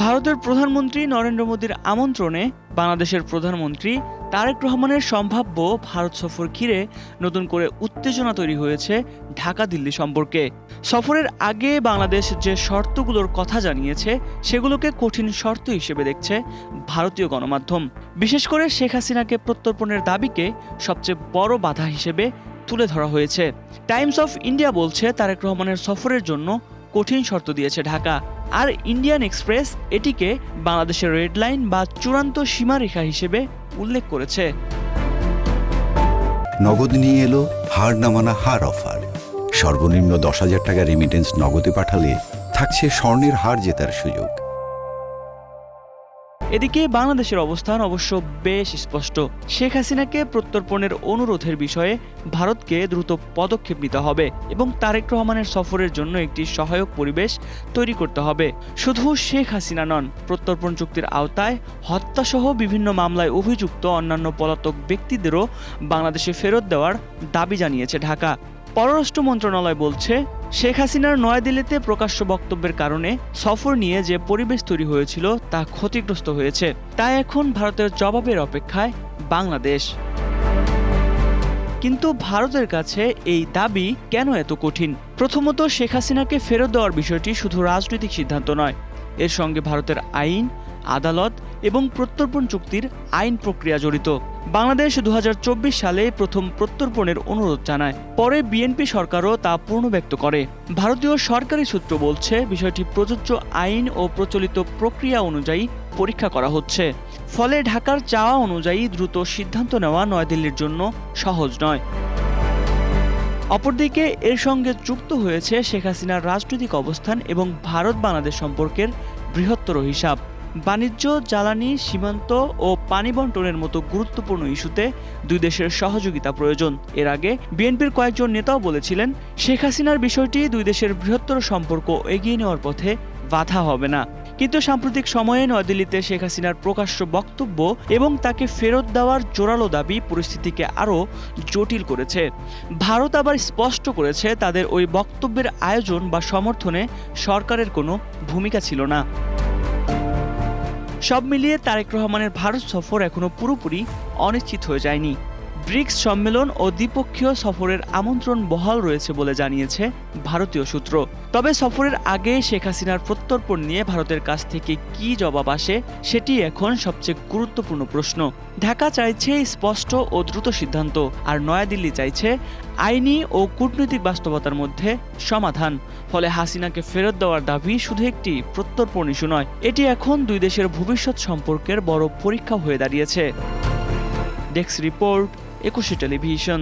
ভারতের প্রধানমন্ত্রী নরেন্দ্র মোদীর আমন্ত্রণে বাংলাদেশের প্রধানমন্ত্রী তারেক রহমানের সম্ভাব্য ভারত সফর ঘিরে নতুন করে উত্তেজনা তৈরি হয়েছে ঢাকা দিল্লি সম্পর্কে। সফরের আগে বাংলাদেশ যে শর্তগুলোর কথা জানিয়েছে সেগুলোকে কঠিন শর্ত হিসেবে দেখছে ভারতীয় গণমাধ্যম। বিশেষ করে শেখ হাসিনাকে প্রত্যর্পণের দাবিকে সবচেয়ে বড় বাধা হিসেবে তুলে ধরা হয়েছে। টাইমস অফ ইন্ডিয়া বলছে তারেক রহমানের সফরের জন্য কঠিন শর্ত দিয়েছে ঢাকা। আর ইন্ডিয়ান এক্সপ্রেস এটিকে বাংলাদেশের রেড লাইন বা চূড়ান্ত সীমারেখা হিসেবে উল্লেখ করেছে। নগদ নিয়ে এলো হার না মানা হার অফার। সর্বনিম্ন 10,000 টাকা রেমিটেন্স নগদে পাঠালে থাকছে স্বর্ণের হার জেতার সুযোগ। এদিকে বাংলাদেশের অবস্থান অবশ্য বেশ স্পষ্ট। শেখ হাসিনাকে প্রত্যর্পণের অনুরোধের বিষয়ে ভারতকে দ্রুত পদক্ষেপ নিতে হবে এবং তারেক রহমানের সফরের জন্য একটি সহায়ক পরিবেশ তৈরি করতে হবে। শুধু শেখ হাসিনা নন, প্রত্যর্পণ চুক্তির আওতায় হত্যাসহ বিভিন্ন মামলায় অভিযুক্ত অন্যান্য পলাতক ব্যক্তিদেরও বাংলাদেশে ফেরত দেওয়ার দাবি জানিয়েছে ঢাকা। পররাষ্ট্র মন্ত্রণালয় বলছে, শেখ হাসিনার নয়াদিল্লিতে প্রকাশ্য বক্তব্যের কারণে সফর নিয়ে যে পরিবেশ তৈরি হয়েছিল তা ক্ষতিগ্রস্ত হয়েছে। তাই এখন ভারতের জবাবের অপেক্ষায় বাংলাদেশ। কিন্তু ভারতের কাছে এই দাবি কেন এত কঠিন? প্রথমত, শেখ হাসিনাকে ফেরত দেওয়ার বিষয়টি শুধু রাজনৈতিক সিদ্ধান্ত নয়, এর সঙ্গে ভারতের আইন, আদালত এবং প্রত্যর্পণ চুক্তির আইন প্রক্রিয়া জড়িত। বাংলাদেশ 2024 সালে প্রথম প্রত্যর্পণের অনুরোধ জানায়, পরে বিএনপি সরকারও তা পুনর্ব্যক্ত করে। ভারতীয় সরকারি সূত্র বলছে, বিষয়টি প্রযোজ্য আইন ও প্রচলিত প্রক্রিয়া অনুযায়ী পরীক্ষা করা হচ্ছে। ফলে ঢাকার চাওয়া অনুযায়ী দ্রুত সিদ্ধান্ত নেওয়া নয়াদিল্লির জন্য সহজ নয়। অপরদিকে এর সঙ্গে যুক্ত হয়েছে শেখ হাসিনার রাজনৈতিক অবস্থান এবং ভারত বাংলাদেশ সম্পর্কের বৃহত্তর হিসাব। বাণিজ্য, জ্বালানি, সীমান্ত ও পানি বন্টনের মতো গুরুত্বপূর্ণ ইস্যুতে দুই দেশের সহযোগিতা প্রয়োজন। এর আগে বিএনপির কয়েকজন নেতাও বলেছিলেন, শেখ হাসিনার বিষয়টি দুই দেশের বৃহত্তর সম্পর্ক এগিয়ে নেওয়ার পথে বাধা হবে না। কিন্তু সাম্প্রতিক সময়ে নয়াদিল্লিতে শেখ হাসিনার প্রকাশ্য বক্তব্য এবং তাকে ফেরত দেওয়ার জোরালো দাবি পরিস্থিতিকে আরও জটিল করেছে। ভারত আবার স্পষ্ট করেছে, তাদের ওই বক্তব্যের আয়োজন বা সমর্থনে সরকারের কোনো ভূমিকা ছিল না। সব মিলিয়ে তারেক রহমানের ভারত সফর এখনো পুরোপুরি অনিশ্চিত হয়ে যায়নি। ব্রিক্স সম্মেলন ও দ্বিপক্ষীয় সফরের আমন্ত্রণ বহাল রয়েছে বলে জানিয়েছে ভারতীয় সূত্র। তবে সফরের আগে শেখ হাসিনার প্রত্যর্পণ নিয়ে ভারতের কাছ থেকে কী জবাব আসে সেটি এখন সবচেয়ে গুরুত্বপূর্ণ প্রশ্ন। ঢাকা চাইছে স্পষ্ট ও দ্রুত সিদ্ধান্ত, আর নয়াদিল্লি চাইছে আইনি ও কূটনৈতিক বাস্তবতার মধ্যে সমাধান। ফলে হাসিনাকে ফেরত দেওয়ার দাবি শুধু একটি প্রত্যর্পণ ইস্যু নয়, এটি এখন দুই দেশের ভবিষ্যৎ সম্পর্কের বড় পরীক্ষা হয়ে দাঁড়িয়েছে। Desk report, 21 television.